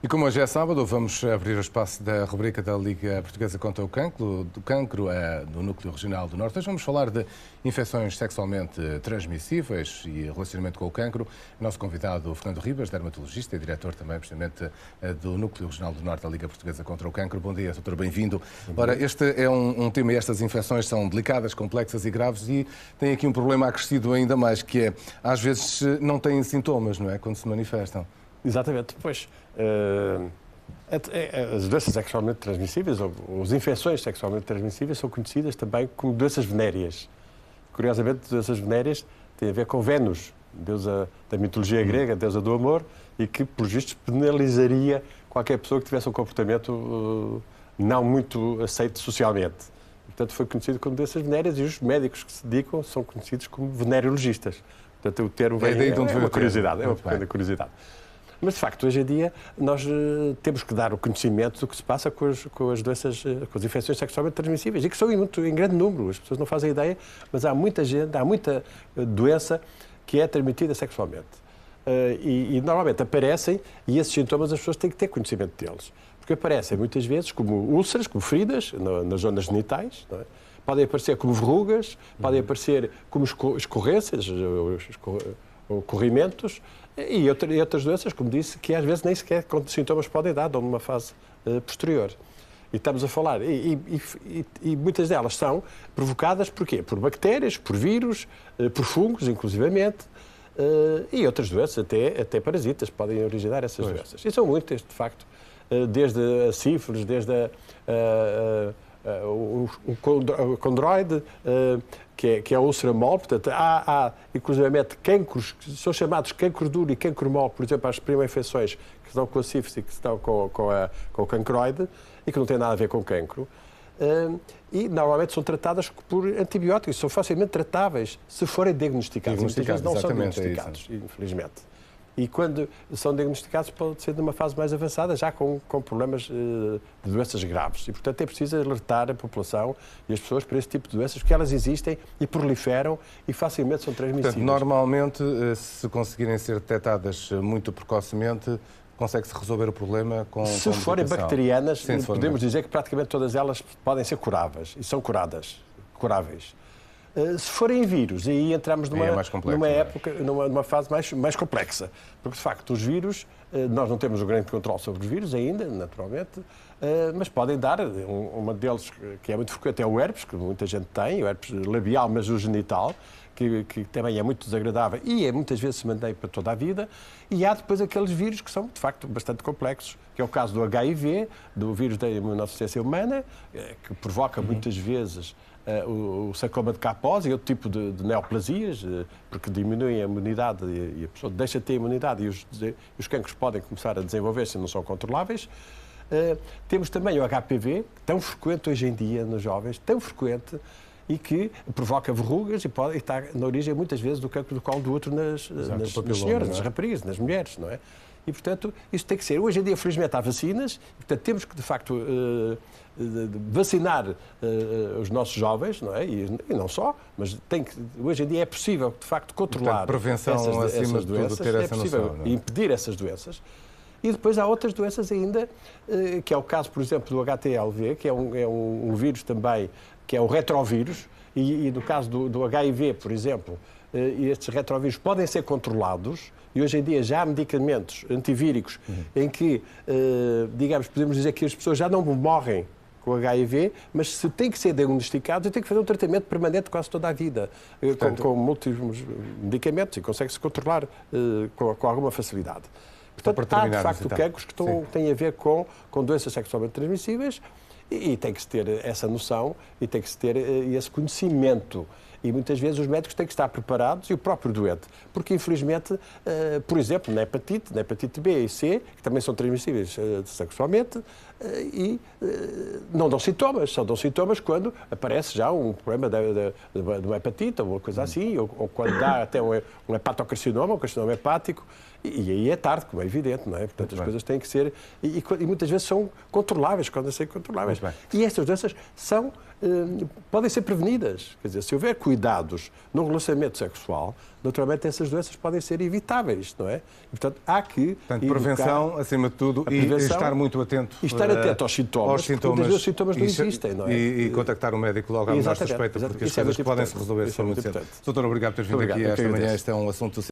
E como hoje é sábado, vamos abrir o espaço da rubrica da Liga Portuguesa contra o Cancro, do Núcleo Regional do Norte. Hoje vamos falar de infecções sexualmente transmissíveis e relacionamento com o cancro. Nosso convidado, Fernando Ribas, dermatologista e diretor também, precisamente, do Núcleo Regional do Norte da Liga Portuguesa contra o Cancro. Bom dia, doutor, bem-vindo. Ora, este é um tema, e estas infecções são delicadas, complexas e graves, e tem aqui um problema acrescido ainda mais, que é, às vezes, não têm sintomas, não é, quando se manifestam. Exatamente, pois. As doenças sexualmente transmissíveis, ou as infecções sexualmente transmissíveis, são conhecidas também como doenças venéreas. Curiosamente, doenças venéreas têm a ver com Vênus, deusa da mitologia grega, deusa do amor, e que, por vistos, penalizaria qualquer pessoa que tivesse um comportamento não muito aceito socialmente. Portanto, foi conhecido como doenças venéreas, e os médicos que se dedicam são conhecidos como venéreologistas. Portanto, o termo vem é uma curiosidade, é uma pequena curiosidade. Mas, de facto, hoje em dia, nós temos que dar o conhecimento do que se passa com as doenças, com as infecções sexualmente transmissíveis, e que são em grande número, as pessoas não fazem ideia, mas há muita gente, há muita doença que é transmitida sexualmente. E normalmente aparecem, e esses sintomas as pessoas têm que ter conhecimento deles. Porque aparecem muitas vezes como úlceras, como feridas, nas zonas genitais, não é? Podem aparecer como verrugas, podem aparecer como escorrências, ou corrimentos, e outras doenças, como disse, que às vezes nem sequer com sintomas podem dar, dão numa fase posterior. E estamos a falar, e muitas delas são provocadas por quê? Por bactérias, por vírus, por fungos, inclusivamente, e outras doenças, até parasitas, podem originar essas doenças. E são muitas, de facto, desde a sífilis, desde o condroide, que é a úlcera mole. Portanto, há inclusivamente cancros, que são chamados cancro duro e cancro mole, por exemplo, as primas infecções que estão com a sífilis e que estão com o cancroide, e que não têm nada a ver com cancro. E normalmente são tratadas por antibióticos, são facilmente tratáveis se forem diagnosticados. Muitas vezes não são diagnosticados, infelizmente. E quando são diagnosticados, pode ser numa fase mais avançada, já com problemas de doenças graves. E, portanto, é preciso alertar a população e as pessoas para esse tipo de doenças, porque elas existem e proliferam e facilmente são transmissíveis. Portanto, normalmente, se conseguirem ser detectadas muito precocemente, consegue-se resolver o problema com Se forem bacterianas, podemos dizer que praticamente todas elas podem ser curáveis e são curáveis. Se forem vírus, aí entramos numa fase mais complexa. Porque, de facto, os vírus, nós não temos um grande controle sobre os vírus ainda, naturalmente, mas podem dar. Uma deles, que é muito frequente, é o herpes, que muita gente tem, o herpes labial, mas o genital, que também é muito desagradável e muitas vezes se mantém para toda a vida. E há depois aqueles vírus que são, de facto, bastante complexos, que é o caso do HIV, do vírus da imunodeficiência humana, que provoca muitas vezes o sarcoma de Kaposi e outro tipo de neoplasias, porque diminuem a imunidade e a pessoa deixa de ter imunidade, e os cancros podem começar a desenvolver-se e não são controláveis. Temos também o HPV, tão frequente hoje em dia nos jovens, tão frequente, e que provoca verrugas e pode estar na origem, muitas vezes, do cancro do colo do útero nas senhoras, nas raparigas, nas mulheres, não é? E, portanto, isso tem que ser. Hoje em dia, felizmente, há vacinas, e, portanto, temos que, de facto, vacinar os nossos jovens, não é? E não só, mas hoje em dia é possível, de facto, controlar essas doenças, é possível impedir essas doenças. E depois há outras doenças ainda, que é o caso, por exemplo, do HTLV, que é um vírus também, que é o retrovírus, e no caso do HIV, por exemplo, estes retrovírus podem ser controlados, e hoje em dia já há medicamentos antivíricos em que, digamos, podemos dizer que as pessoas já não morrem com HIV, mas se têm que ser diagnosticados, têm que fazer um tratamento permanente quase toda a vida, com múltiplos medicamentos, e consegue-se controlar com alguma facilidade. Portanto, há, de facto, cancros que têm a ver com doenças sexualmente transmissíveis, e tem que se ter essa noção e tem que se ter esse conhecimento. E muitas vezes os médicos têm que estar preparados, e o próprio doente, porque infelizmente, por exemplo, na hepatite B e C, que também são transmissíveis sexualmente, e não dão sintomas, só dão sintomas quando aparece já um problema de uma hepatite ou uma coisa assim, ou quando dá até um hepatocarcinoma, um carcinoma hepático, E aí é tarde, como é evidente, não é? Portanto, as coisas têm que ser... E muitas vezes são controláveis, quando não ser controláveis. E estas doenças podem ser prevenidas. Quer dizer, se houver cuidados no relacionamento sexual, naturalmente essas doenças podem ser evitáveis, não é? E, portanto, há que... Portanto, prevenção, acima de tudo, e estar muito atento... E estar atento aos sintomas, porque muitas vezes os sintomas não existem, não é? E contactar o médico logo à menor suspeita, porque as coisas podem se resolver se for muito cedo. Doutor, obrigado por ter vindo aqui esta manhã. Este é um assunto